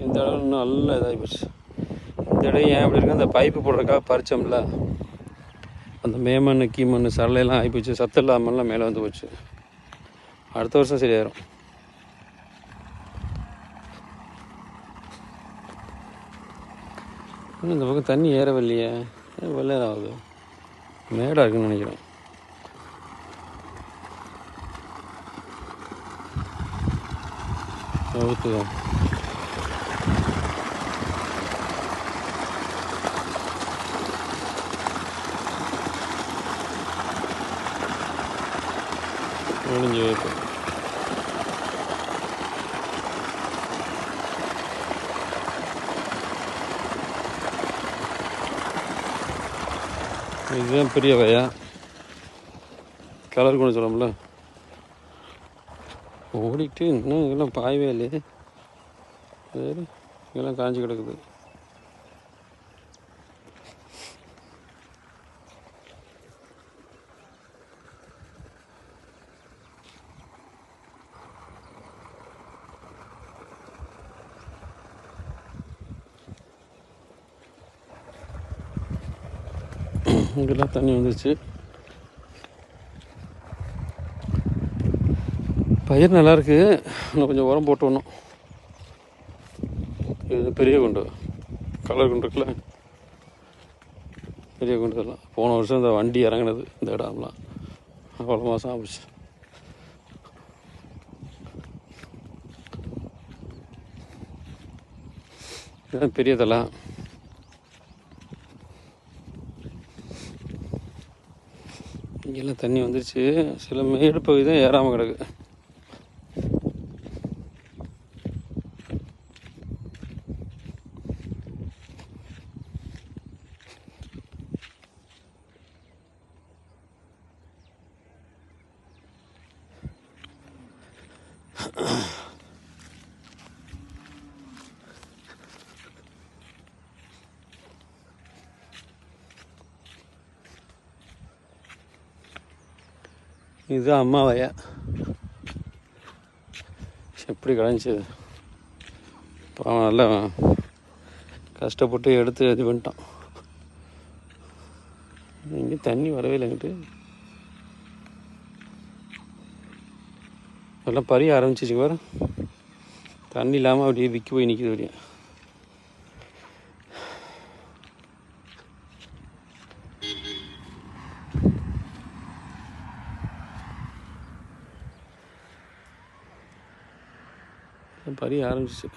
இந்த இடம் இன்னும் நல்லா இதாகி போச்சு. இந்த இடம் ஏன் அப்படி இருக்கு, அந்த பைப்பு போடுறதுக்காக பறிச்சோம்ல, அந்த மேமண் கீமண் சரளையெல்லாம் ஆகிப்போச்சு, சத்து இல்லாமல்லாம் மேலே வந்து போச்சு. அடுத்த வருஷம் சரியாயிரும். இன்னும் இந்த பக்கம் தண்ணி ஏறவில்லையே, வெள்ளை ஆகுது, மேடாக இருக்குன்னு நினைக்கிறேன். ஊற்றுவோம். ஒழிஞ்சு வைப்பு இதுதான் பெரிய வயா. கலர் கொண்டு சொல்லணும்ல, ஓடிட்டு இன்னும் இதெல்லாம் பாயவே இல்லையே. சரி, இதெல்லாம் காஞ்சி கிடக்குது. இங்கெல்லாம் தண்ணி வந்துச்சு. பயிர் நல்லாயிருக்கு, இன்னும் கொஞ்சம் உரம் போட்டு வரணும். இது பெரிய குண்டு, கலர் குண்டு இருக்குல்ல, பெரிய குண்டு. இதெல்லாம் போன வருஷம் இந்த வண்டி இறங்கினது இந்த இடம்லாம் அவ்வளோ மாதம் ஆகிடுச்சு. இதுதான் பெரியதெல்லாம். இங்கெல்லாம் தண்ணி வந்துருச்சு, சில மேடு பகுதி தான் ஏறாமல் கிடக்கு. இது அம்மா வயா, எப்படி கிடந்துச்சு. அப்புறம் நல்லா கஷ்டப்பட்டு எடுத்து இது பண்ணிட்டான். இங்கே தண்ணி வரவே இல்லைங்கிட்டு எல்லாம் பறிய ஆரம்பிச்சிச்சு. வேறு தண்ணி இல்லாமல் அப்படியே விற்கி போய் நிற்கிது. அப்படியே பறிய ஆரம்பிச்சிச்சு.